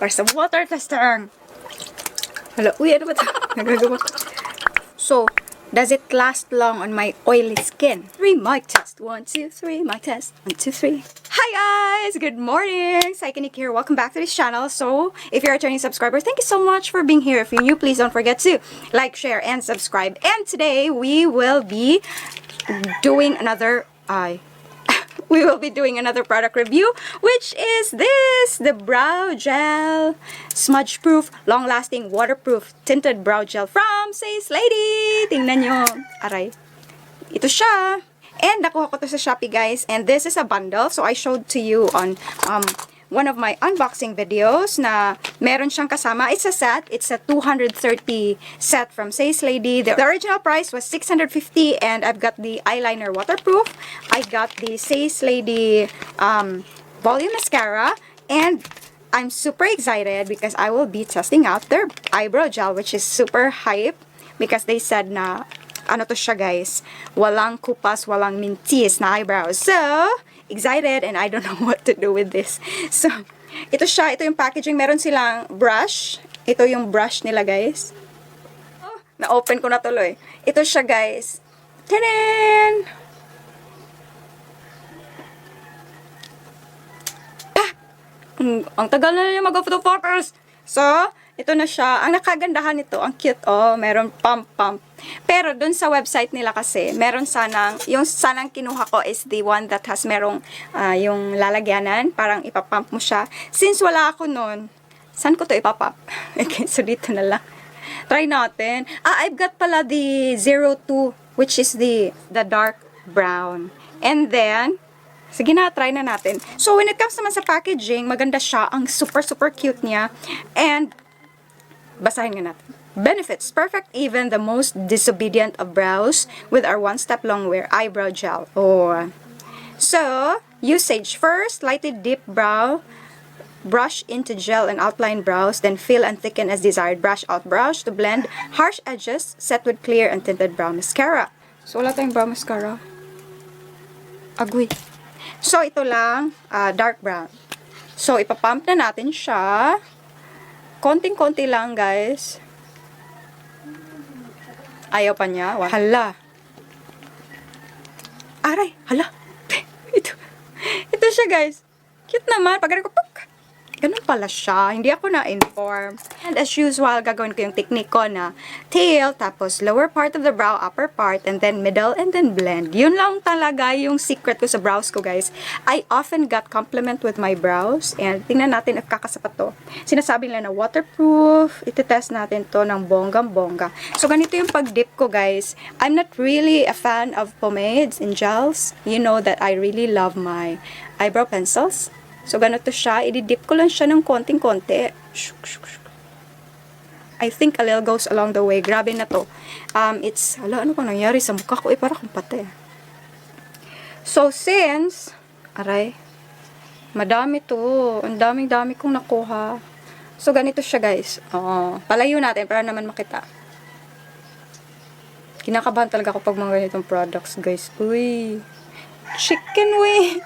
para sa water testing. Hala, uy, ano ba ito? Nagagawa ko. So, does it last long on my oily skin? 3 mic test. 1, 2, 3 mic test. 1, 2, 3. Hi guys! Good morning! Psychonic here. Welcome back to this channel. So, if you're a returning subscriber, thank you so much for being here. If you're new, please don't forget to like, share, and subscribe. And today, we will be doing another product review, which is this, the brow gel, smudge proof, long lasting, waterproof tinted brow gel from Says Lady. Tingnan nyo, aray, ito siya, and nakuha ko to sa Shopee, guys, and this is a bundle. So I showed to you on one of my unboxing videos na meron siyang kasama. It's a set. It's a 230 set from Says Lady. The original price was $650, and I've got the eyeliner waterproof. I got the Says Lady volume mascara, and I'm super excited because I will be testing out their eyebrow gel, which is super hype because they said na ano to siya, guys, walang kupas, walang mintis na eyebrows. So, excited, and I don't know what to do with this. So, ito siya, ito yung packaging. Meron silang brush. Ito yung brush nila, guys. Oh, na-open ko na tuloy. Ito siya, guys. Tadaan! Ang tagal na niya mag-focus. So, ito na siya. Ang nakagandahan nito, ang cute, oh, meron pump. Pero dun sa website nila kasi, meron sanang, yung sanang kinuha ko is the one that has merong yung lalagyanan, parang ipapump mo siya. Since wala ako nun, saan ko to ipapump? Okay, so dito na lang. Try natin. I've got pala the 02, which is the dark brown. And then, sige na, try na natin. So, when it comes naman sa packaging, maganda siya. Ang super cute niya. And, basahin nga natin. Benefits. Perfect even the most disobedient of brows with our one-step long wear eyebrow gel. Oh. So, usage. First, lightly dip brow. Brush into gel and outline brows. Then fill and thicken as desired. Brush out brush to blend harsh edges. Set with clear and tinted brow mascara. So, wala tayong brow mascara. Agoy. So, ito lang, dark brown. So, ipapump na natin siya. Konting-konti lang, guys. Ayaw pa niya. Hala. Aray, hala. Ito siya, guys. Cute naman. Pag ko, ganun pala siya. Hindi ako na-inform. And as usual, gagawin ko yung technique ko na tail, tapos lower part of the brow, upper part, and then middle, and then blend. Yun lang talaga yung secret ko sa brows ko, guys. I often got compliment with my brows. And tingnan natin if kakasapat to. Sinasabi nila na waterproof. Iti-test natin to ng bonggang-bongga. So, ganito yung pag-dip ko, guys. I'm not really a fan of pomades and gels. You know that I really love my eyebrow pencils. So, ganito siya. I-dip ko lang siya ng konting-konti. I think a little goes along the way. Grabe na to. Hala, ano kung nangyari sa mukha ko? Para kung pati. So, since, aray, madami to. Ang daming-dami kong nakuha. So, ganito siya, guys. Palayo natin para naman makita. Kinakabahan talaga ako pag mga ganitong products, guys. Uy, chicken wing.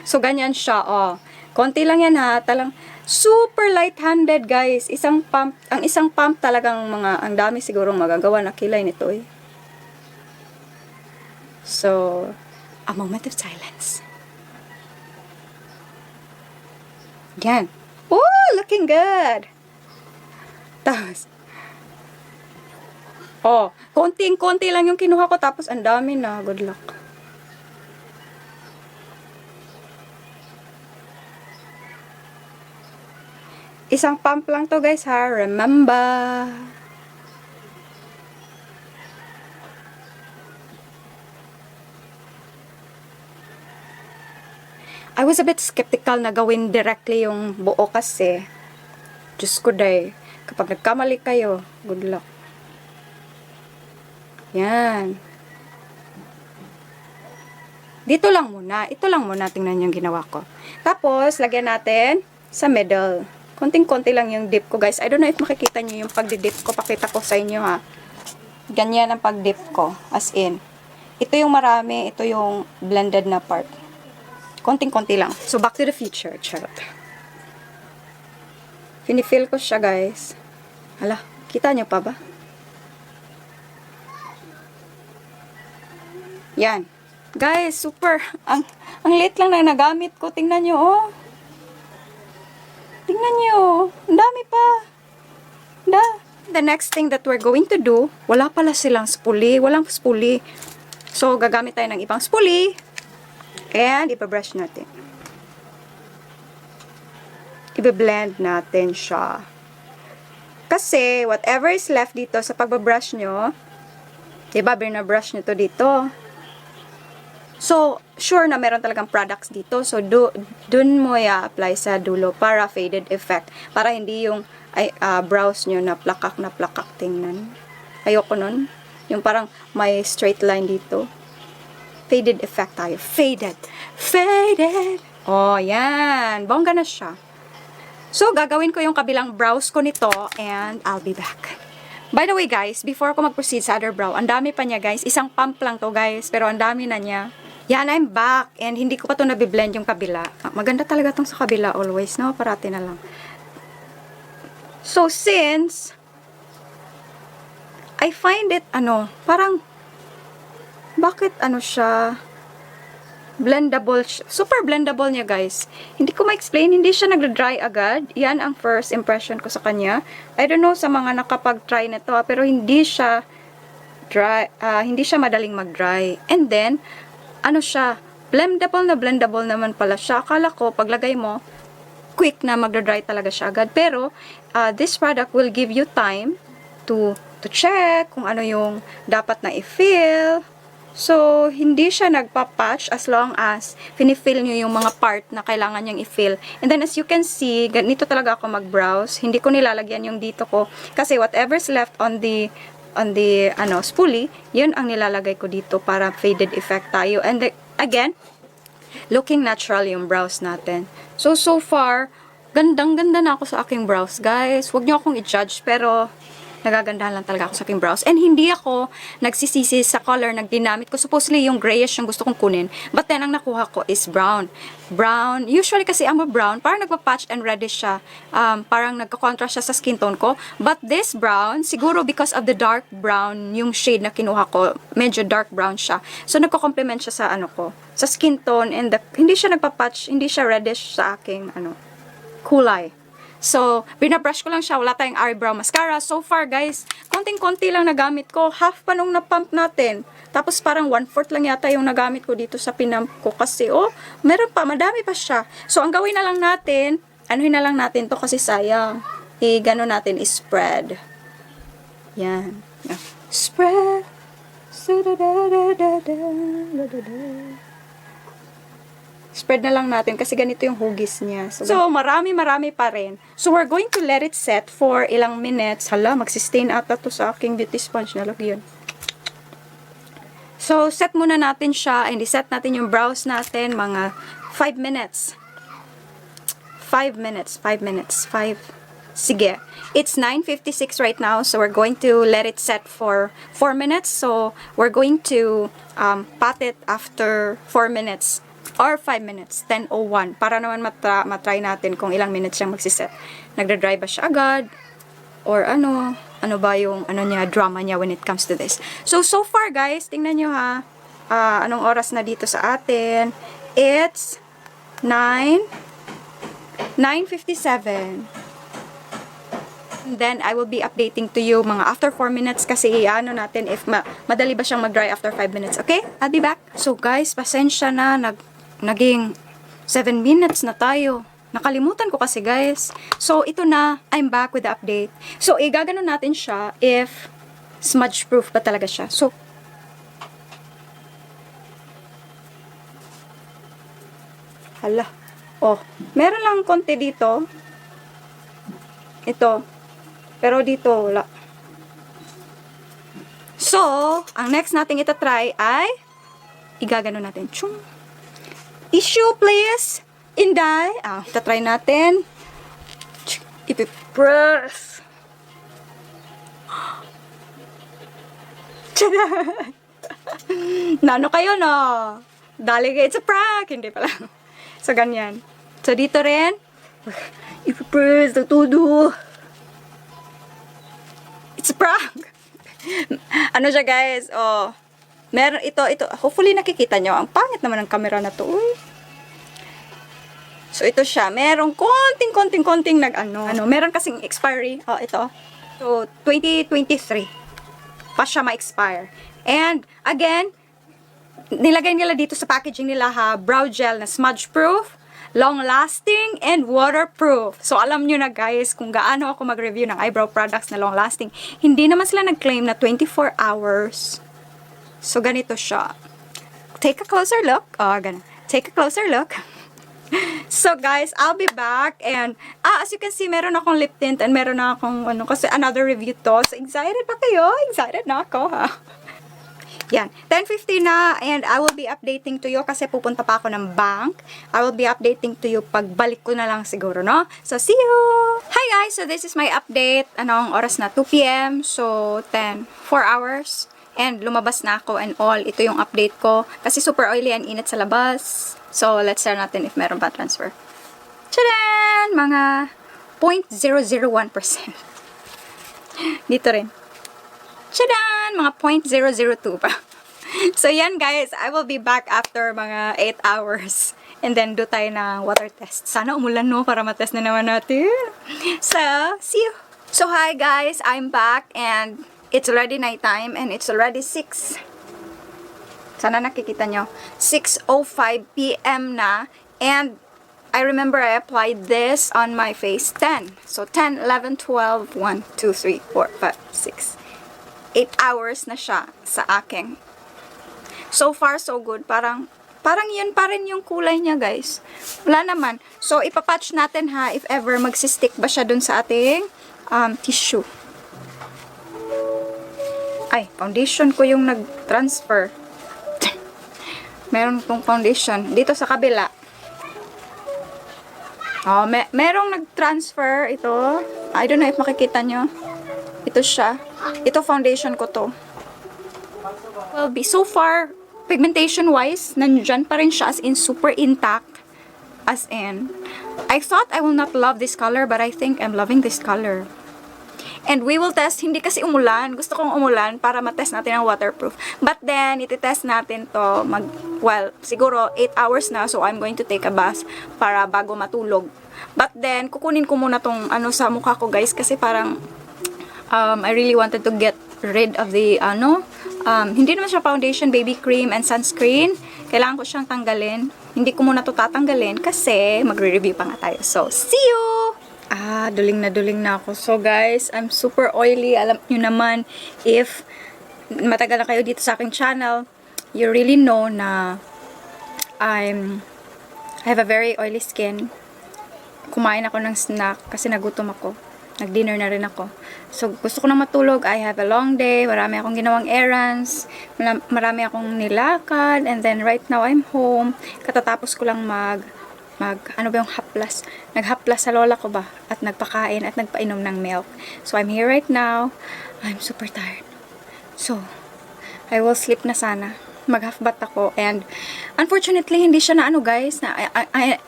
So, ganyan siya, konti lang yan, ha. Talang, super light-handed, guys. Ang isang pump talagang ang dami sigurong magagawa na kilay nito, eh. So, a moment of silence. Yan. Oh, looking good. Tapos, konting-konti lang yung kinuha ko, tapos ang dami na. Good luck. Isang pump lang to, guys, ha. Remember. I was a bit skeptical na gawin directly yung buo kasi. Diyos ko, day. Kapag nagkamali kayo, good luck. Yan. Dito lang muna. Ito lang muna. Tingnan yung ginawa ko. Tapos, lagyan natin sa middle. Konting-konti lang yung dip ko, guys. I don't know if makikita nyo yung pagdidip ko. Pakita ko sa inyo, ha. Ganyan ang pagdip ko. As in. Ito yung marami. Ito yung blended na part. Konting-konti lang. So, back to the future. Charot. Finifill ko siya, guys. Hala, kita nyo pa ba? Yan. Guys, super. Ang liit lang na nagamit ko. Tingnan nyo, oh. Tingnan nyo. Ang dami pa. The next thing that we're going to do, wala pala silang spoolie. Walang spoolie. So, gagamit tayo ng ibang spoolie. And, ipa-brush natin. Ibe-blend natin siya. Kasi, whatever is left dito sa pagbabrush nyo, diba, binabrush nyo to dito. So, sure na meron talagang products dito. So, dun mo i-apply sa dulo para faded effect. Para hindi yung brows nyo na plakak tingnan. Ayoko nun. Yung parang may straight line dito. Faded effect tayo. Faded. Oh, yan. Bongga na siya. So, gagawin ko yung kabilang brows ko nito and I'll be back. By the way, guys, before ako mag-proceed sa other brow, ang dami pa niya, guys. Isang pump lang to, guys. Pero ang dami na niya. Yan, I'm back. And hindi ko pa to nabiblend yung kabila. Maganda talaga tong sa kabila always, no? Parati na lang. So, since I find it, parang, bakit siya, blendable, super blendable niya, guys. Hindi ko ma-explain, hindi siya nagda-dry agad. Yan ang first impression ko sa kanya. I don't know sa mga nakapag-try nito, pero hindi siya dry, hindi siya madaling mag-dry. And then, siya, blendable naman pala siya. Akala ko, paglagay mo, quick na magda-dry talaga siya agad. Pero, this product will give you time to check kung ano yung dapat na i-fill. So, hindi siya nagpa-patch as long as finifill nyo yung mga part na kailangan nyang i-fill. And then, as you can see, ganito talaga ako mag-browse. Hindi ko nilalagyan yung dito ko. Kasi whatever's left on the spoolie, yun ang nilalagay ko dito para faded effect tayo. And again, looking natural yung brows natin. So far, gandang-ganda na ako sa aking brows, guys. Huwag nyo akong i-judge, pero nagagandahan lang talaga ako sa aking brows. And hindi ako nagsisisi sa color na ginamit ko. Supposedly, yung grayish yung gusto kong kunin. But then, ang nakuha ko is brown. Brown. Usually kasi ang brown, parang nagpa-patch and reddish siya. Parang nagka-contrast siya sa skin tone ko. But this brown, siguro because of the dark brown, yung shade na kinuha ko, medyo dark brown siya. So, nagko-complement siya sa sa skin tone. And hindi siya nagpa-patch, hindi siya reddish sa aking, kulay. So, binabrush ko lang siya. Wala tayong eyebrow mascara. So far, guys, konting-konti lang nagamit ko. Half pa nung na-pump natin. Tapos, parang 1/4 lang yata yung nagamit ko dito sa pinump ko. Kasi, meron pa. Madami pa siya. So, ang gawin na lang natin, anuhin na lang natin to kasi sayang. Gano'n natin i-spread. Yan. Spread. Spread na lang natin kasi ganito yung hugis niya. So marami pa rin. So, we're going to let it set for ilang minutes. Hala, magsistain ata to sa aking beauty sponge. Nalag yun. So, set muna natin siya. And set natin yung brows natin. Mga 5 minutes. 5 minutes. Sige. It's 9:56 right now. So, we're going to let it set for 4 minutes. So, we're going to pat it after 4 minutes. Or 5 minutes, 10:01. Para naman matry natin kung ilang minutes siyang magsiset. Nagda-dry ba siya agad? Or ano ba yung drama niya when it comes to this. So far, guys, tingnan nyo ha. Anong oras na dito sa atin? It's 9:57. Then, I will be updating to you mga after 4 minutes kasi natin if madali ba siyang mag-dry after 5 minutes. Okay? I'll be back. So, guys, pasensya na. Naging 7 minutes na tayo. Nakalimutan ko kasi, guys. So, ito na. I'm back with the update. So, gaganon natin siya if smudge proof ba talaga siya. So, hala. Meron lang konti dito. Ito. Pero dito, wala. So, ang next nating itatry ay igaganon natin. Chung. Issue, please. Inday. Itatry natin. Ipipress. Nano kayo, no? Dali kayo, it's a prank. Hindi pala. So, ganyan. So, dito rin. I-press the todo. It's a prank. Ano siya guys? Oh. Meron ito. Hopefully nakikita nyo. Ang pangit naman ng camera na to. Uy. So ito siya. Merong konting meron kasing expiry. Oh, ito. So 2023. Pa siya ma-expire. And again, nilagay nila dito sa packaging nila brow gel na smudge proof, long-lasting, and waterproof. So, alam nyo na guys kung gaano ako mag-review ng eyebrow products na long-lasting. Hindi naman sila nag-claim na 24 hours. So, ganito siya. Take a closer look. Oh, ganun. Take a closer look. So, guys, I'll be back. And, as you can see, meron akong lip tint and meron na akong, kasi another review to. So, excited pa kayo? Excited na ako, ha? Yan, 10:50 na and I will be updating to you kasi pupunta pa ako ng bank. I will be updating to you pagbalik ko na lang siguro, no? So, see you! Hi guys! So, this is my update. Anong oras na? 2 p.m. So, 4 hours. And lumabas na ako and all. Ito yung update ko. Kasi super oily and init sa labas. So, let's try natin if meron ba transfer. Tchadan! Mga 0.001%. Dito rin. Tchadan! Mga 0.002 pa. So, yan guys. I will be back after mga 8 hours. And then, do tayo ng water test. Sana umulan, no? Para matest na naman natin. So, see you! So, hi guys. I'm back. And it's already nighttime. And it's already 6. Sana nakikita nyo. 6:05 p.m. na. And I remember I applied this on my face 10. So, 10, 11, 12, 1, 2, 3, 4, 5, 6. 8 hours na siya sa akin. So far, so good. Parang yun pa rin yung kulay niya, guys. Wala naman. So, ipapatch natin ha, if ever magsistick ba siya dun sa ating tissue. Ay, foundation ko yung nag-transfer. Meron tong foundation. Dito sa kabila. Oh, merong nag-transfer ito. I don't know if makikita nyo. Ito siya. Ito foundation ko to. Well, so far, pigmentation-wise, nandyan pa rin siya as in super intact. As in, I thought I will not love this color, but I think I'm loving this color. And we will test, hindi kasi umulan. Gusto kong umulan para matest natin ang waterproof. But then, ititest natin to siguro 8 hours na. So, I'm going to take a bath para bago matulog. But then, kukunin ko muna tong sa mukha ko, guys. Kasi parang, I really wanted to get rid of the, hindi naman siya foundation, baby cream, and sunscreen. Kailangan ko siyang tanggalin. Hindi ko muna to tatanggalin kasi magre-review pa nga tayo. So, see you! Duling na ako. So, guys, I'm super oily. Alam nyo naman, if matagal na kayo dito sa aking channel, you really know na I have a very oily skin. Kumain ako ng snack kasi nagutom ako. Nag-dinner na rin ako. So, gusto ko na matulog. I have a long day. Marami akong ginawang errands. Marami akong nilakad. And then, right now, I'm home. Katatapos ko lang haplas? Naghaplas sa lola ko ba? At nagpakain at nagpainom ng milk. So, I'm here right now. I'm super tired. So, I will sleep na sana. Mag-half bath ako. And, unfortunately, hindi siya na guys, na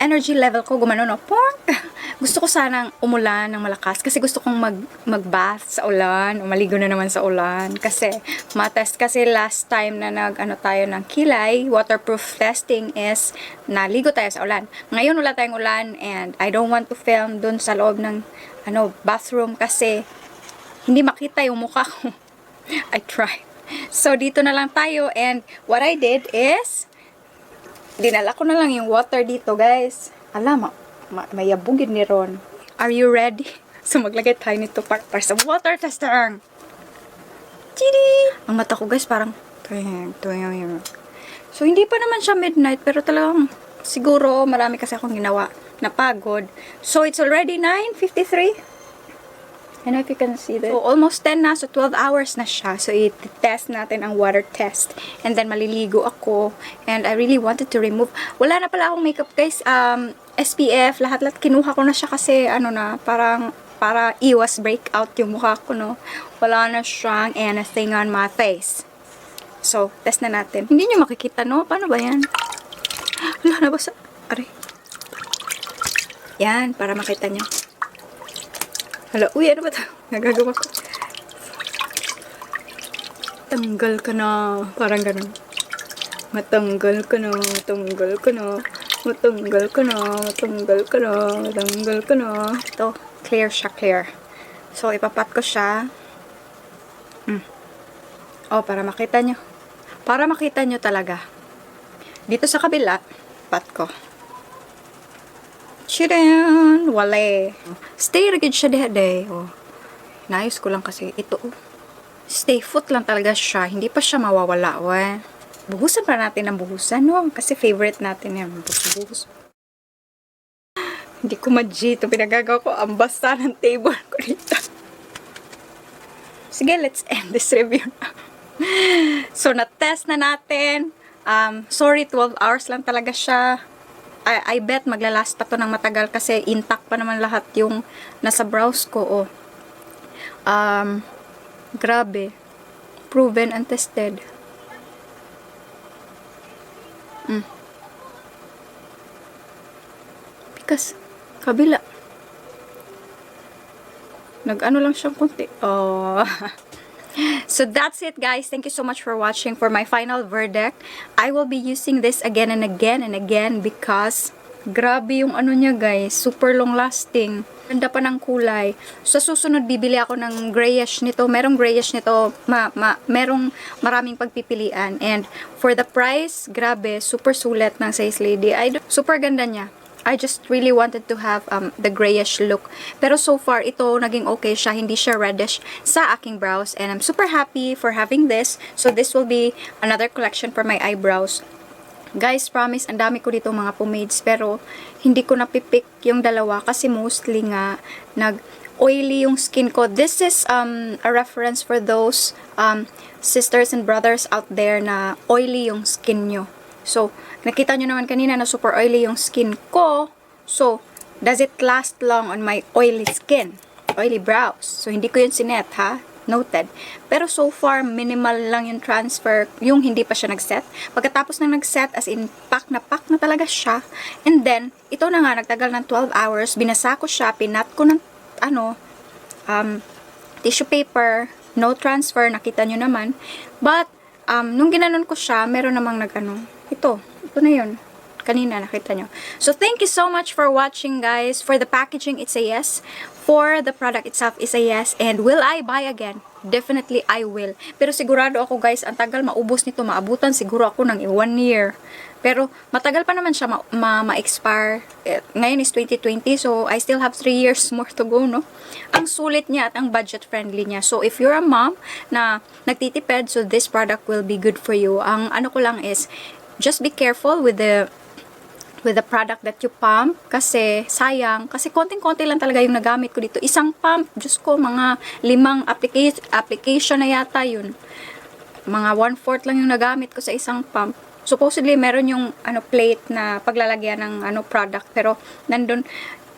energy level ko gumano, no? Gusto ko sanang umulan ng malakas. Kasi gusto kong mag-bath sa ulan. O maligo na naman sa ulan. Kasi, matest kasi last time na tayo ng kilay, waterproof testing is, naligo tayo sa ulan. Ngayon, wala tayong ulan. And, I don't want to film dun sa loob ng, bathroom. Kasi, hindi makita yung mukha ko. I tried. So, dito na lang tayo. And, what I did is, dinala ko na lang yung water dito, guys. Alam, mayabugid ni Ron. Are you ready? So, maglagay tayo nito para sa water tester. Chidi! Ang mata ko, guys, parang, so, hindi pa naman siya midnight, pero talagang, siguro, marami kasi akong ginawa. Napagod. So, it's already 9:53. I don't know if you can see that. So, almost 10 na. So, 12 hours na siya. So, i-test natin ang water test. And then, maliligo ako. And I really wanted to remove. Wala na pala akong makeup, guys. SPF, lahat-lahat. Kinuha ko na siya kasi, para iwas breakout yung mukha ko, no. Wala na siyang anything on my face. So, test na natin. Hindi nyo makikita, no? Paano ba yan? Wala na ba sa... Aray. Yan, para makita nyo. Hala, uy, ano ba ito? Nagagawa ko. Tanggal ka na. Parang ganun. Matanggal ka na, matanggal ka na, matanggal ka na, matanggal ka na, matanggal ka na. Ito, clear siya, clear. So, ipapat ko siya. Oh, para makita nyo. Para makita nyo talaga. Dito sa kabila, pat ko. Chidan! Wale. Stay rigid siya dehade. Oh. Naayos ko lang kasi ito. Oh. Stay put lang talaga siya. Hindi pa siya mawawala. Oh. Buhusan pa natin ng buhusan. No? Kasi favorite natin yan. Buhus. Hindi ko ma-G ito. Pinagagawa ko ang basta ng table ko dito. Sige, let's end this review na. So, na-test na natin. Sorry, 12 hours lang talaga siya. I bet maglalast pa to ng matagal kasi intact pa naman lahat yung nasa browse ko. Oh. Grabe. Proven and tested. Because, kabila. Nag-ano lang siyang konti. Oh. So that's it, guys. Thank you so much for watching. For my final verdict, I will be using this again and again and again because grabe yung ano niya, guys. Super long lasting. Ganda pa ng kulay. Sa susunod, bibili ako ng grayish nito. Merong grayish nito. Merong maraming pagpipilian. And for the price, grabe. Super sulit ng Size Lady. Super ganda niya. I just really wanted to have the grayish look. Pero so far, ito naging okay siya. Hindi siya reddish sa aking brows. And I'm super happy for having this. So this will be another collection for my eyebrows. Guys, promise, ang dami ko dito mga pomades. Pero hindi ko napipick yung dalawa kasi mostly nga nag-oily yung skin ko. This is a reference for those sisters and brothers out there na oily yung skin nyo. So, nakita nyo naman kanina na super oily yung skin ko. So, does it last long on my oily skin? Oily brows. So, hindi ko yun sinet, ha? Noted. Pero so far, minimal lang yung transfer, yung hindi pa siya nag-set. Pagkatapos ng nag-set, as in, pack na talaga siya. And then, ito na nga, nagtagal ng 12 hours, binasa ko siya, pinat ko ng, tissue paper, no transfer, nakita nyo naman. But, nung ginanon ko siya, meron namang ito na yun. Kanina, nakita nyo. So, thank you so much for watching, guys. For the packaging, it's a yes. For the product itself, it's a yes. And will I buy again? Definitely, I will. Pero sigurado ako, guys, ang tagal maubos nito. Maabutan siguro ako ng 1 year. Pero, matagal pa naman siya ma-expire. Ngayon is 2020, so I still have 3 years more to go, no? Ang sulit niya at ang budget-friendly niya. So, if you're a mom na nagtitipid, so this product will be good for you. Ang ano ko lang is, just be careful with the product that you pump kasi sayang, kasi konting-konti lang talaga yung nagamit ko dito. Isang pump, Diyos ko, mga 5 application na yata yun. Mga 1/4 lang yung nagamit ko sa isang pump. Supposedly, meron yung plate na paglalagyan ng product, pero nandun,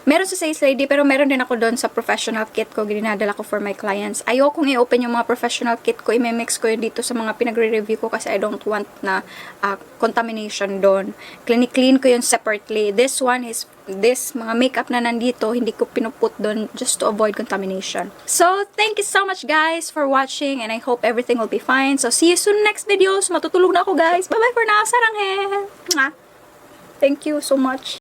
meron sa Size Lady, pero meron din ako doon sa professional kit ko, ginadala ko for my clients. Ayokong i-open yung mga professional kit ko, i-mix ko yun dito sa mga pinagre-review ko kasi I don't want na contamination doon. Clean ko yun separately. This one is, mga makeup na nandito, hindi ko pinuput doon just to avoid contamination. So, thank you so much, guys, for watching, and I hope everything will be fine. So, see you soon next videos. Matutulog na ako, guys. Bye-bye for now. Sarang he! Thank you so much.